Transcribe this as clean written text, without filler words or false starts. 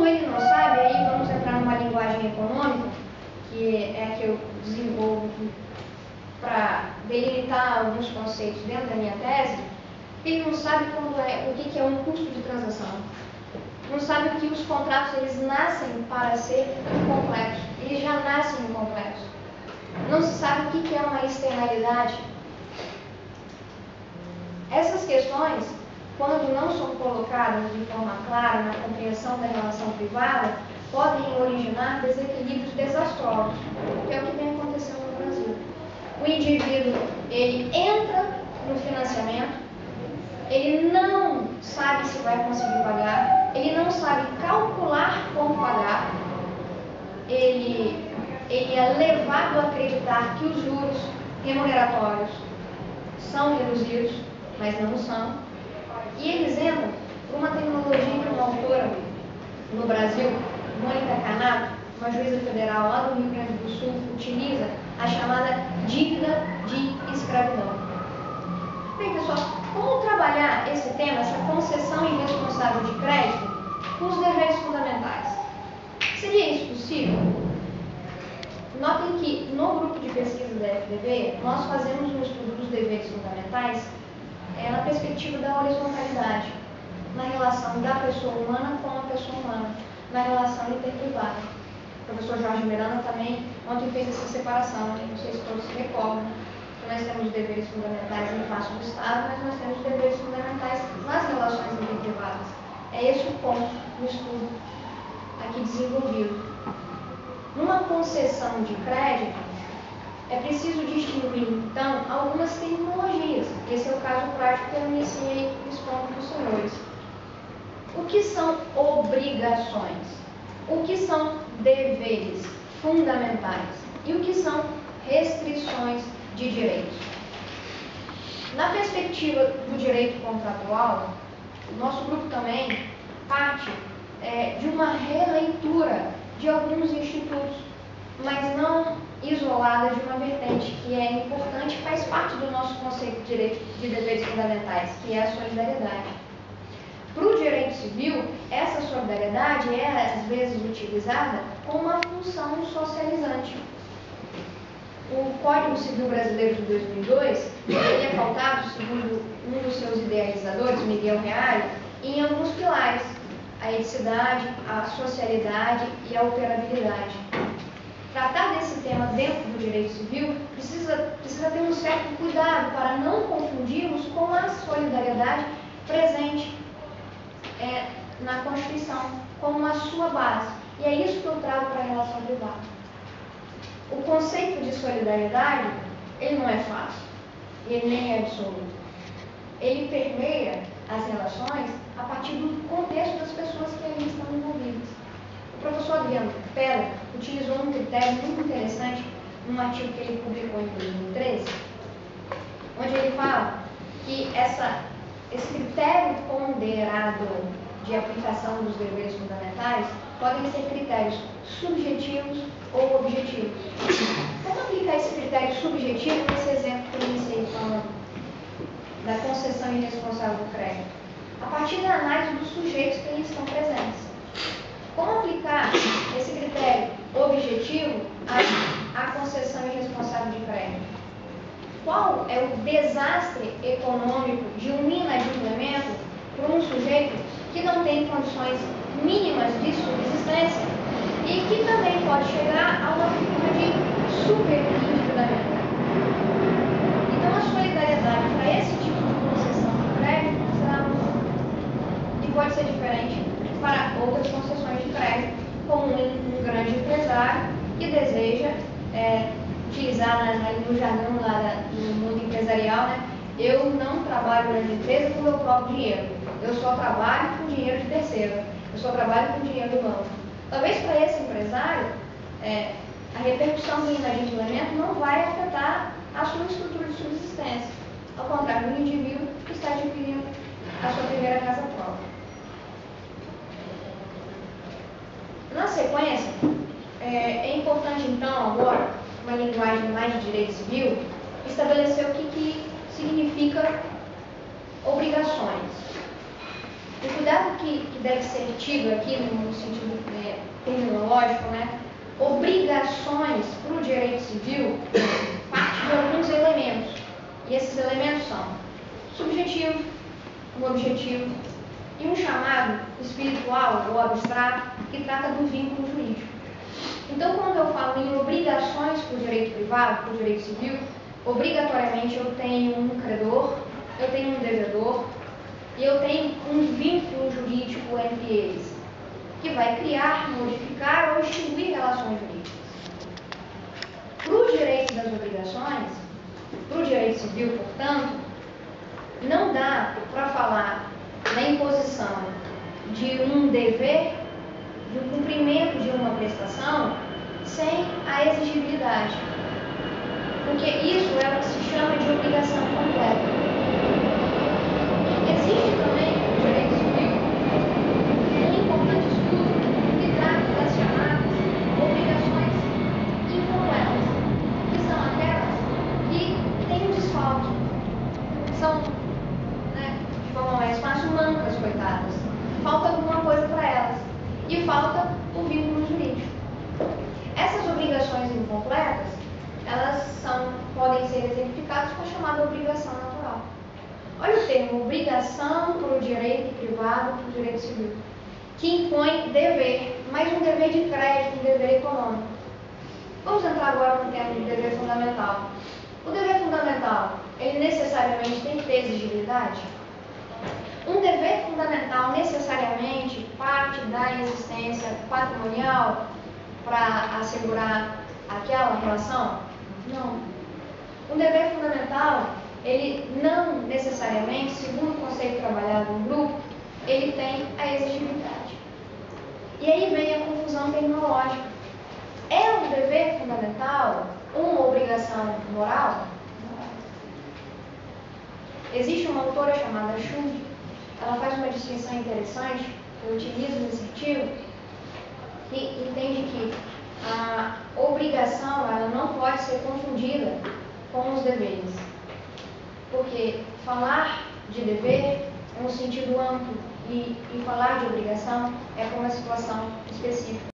quando ele não sabe, aí vamos entrar numa linguagem econômica, que é a que eu desenvolvo para delimitar alguns conceitos dentro da minha tese. Ele não sabe o que é um custo de transação. Não sabe que os contratos eles nascem para ser complexos. Eles já nascem complexos. Não se sabe o que é uma externalidade. Essas questões, quando não são colocadas de forma clara na compreensão da relação privada, podem originar desequilíbrios desastrosos, que é o que vem acontecendo no Brasil. O indivíduo, ele entra no financiamento, ele não sabe se vai conseguir pagar, ele não sabe calcular como pagar, ele é levado a acreditar que os juros remuneratórios são reduzidos, mas não são, e eles entram por uma tecnologia que uma autora no Brasil, Mônica Canato, uma juíza federal lá do Rio Grande do Sul, utiliza a chamada dívida de escravidão. Bem, pessoal, como trabalhar esse tema, essa concessão irresponsável de crédito, com os deveres fundamentais? Seria isso possível? Notem que no grupo de pesquisa da FDB, nós fazemos um estudo dos deveres fundamentais na perspectiva da horizontalidade, na relação da pessoa humana com a pessoa humana, na relação interprivada. O professor Jorge Miranda também ontem fez essa separação, né? Não sei se todos se recordam, que nós temos os deveres fundamentais em face do Estado, mas nós temos os deveres fundamentais nas relações interprivadas. É esse o ponto do estudo aqui desenvolvido. Numa concessão de crédito, é preciso distinguir, então, algumas terminologias. Esse é o caso prático que eu iniciei expondo para os senhores. O que são obrigações? O que são deveres fundamentais? E o que são restrições de direitos? Na perspectiva do direito contratual, o nosso grupo também parte de uma releitura de alguns institutos, mas não isolada de uma vertente que é importante, faz parte do nosso conceito de direito de deveres fundamentais, que é a solidariedade. Para o direito civil, essa solidariedade é, às vezes, utilizada como uma função socializante. O Código Civil Brasileiro de 2002, ele é pautado, segundo um dos seus idealizadores, Miguel Reale, em alguns pilares: a eticidade, a socialidade e a operabilidade. Tratar desse tema dentro do direito civil precisa ter um certo cuidado para não confundirmos com a solidariedade presente na Constituição, como a sua base. E é isso que eu trago para a relação privada. O conceito de solidariedade, ele não é fácil, ele nem é absoluto. Ele permeia as relações a partir do contexto das pessoas que ali estão envolvidas. O professor Adriano Pella utilizou um critério muito interessante num artigo que ele publicou em 2013, onde ele fala que esse critério ponderado de aplicação dos deveres fundamentais podem ser critérios subjetivos ou objetivos. Como aplicar esse critério subjetivo nesse exemplo que eu iniciei falando da concessão irresponsável do crédito? A partir da análise dos sujeitos que ali estão presentes. Como aplicar esse critério objetivo à concessão irresponsável de crédito? Qual é o desastre econômico de um inadimplemento para um sujeito que não tem condições mínimas de subsistência e que também pode chegar a uma figura de superendividamento? Então, a solidariedade para esse tipo de concessão de crédito será muito, e pode ser diferente para outras concessões de crédito, como um grande empresário que deseja utilizar no jargão lá no mundo empresarial, né? Eu não trabalho na empresa com o meu próprio dinheiro, eu só trabalho com dinheiro de terceiro, eu só trabalho com dinheiro do banco. Talvez para esse empresário, a repercussão do inadimplemento não vai afetar a sua estrutura de subsistência, ao contrário do indivíduo que está adquirindo a sua primeira casa própria. Na sequência, é importante, então, agora, uma linguagem mais de direito civil, estabelecer o que significa obrigações. O cuidado que deve ser tido aqui no sentido terminológico, né? Obrigações para o direito civil parte de alguns elementos. E esses elementos são subjetivo, um objetivo e um chamado espiritual ou abstrato que trata do vínculo jurídico. Então, quando eu falo em obrigações para o direito privado, para o direito civil, obrigatoriamente eu tenho um credor, eu tenho um devedor e eu tenho um vínculo jurídico entre eles, que vai criar, modificar ou extinguir relações jurídicas. Para o direito das obrigações, para o direito civil, portanto, não dá para falar na imposição de um dever, de um cumprimento de uma prestação, sem a exigibilidade. Porque isso é o que se chama de obrigação completa. Existe também no direito civil um importante estudo que trata das chamadas obrigações incompletas, que são aquelas que têm um desfalque, são, de forma mais fácil, mancas, coitadas. Falta alguma coisa para elas e falta o vínculo jurídico. Essas obrigações incompletas, elas podem ser exemplificadas com a chamada obrigação natural. Olha o termo, obrigação para o direito privado e para o direito civil, que impõe dever, mas um dever de crédito, um dever econômico. Vamos entrar agora no termo de dever fundamental. O dever fundamental, ele necessariamente tem que ter exigibilidade? Um dever fundamental necessariamente parte da existência patrimonial para assegurar aquela relação? Não. Um dever fundamental, ele não necessariamente, segundo o conceito trabalhado no grupo, ele tem a exigibilidade. E aí vem a confusão terminológica. É um dever fundamental uma obrigação moral? Existe uma autora chamada Schultz, ela faz uma distinção interessante, que eu utilizo nesse artigo, que entende que a obrigação ela não pode ser confundida com os deveres. Porque falar de dever é um sentido amplo e falar de obrigação é para uma situação específica.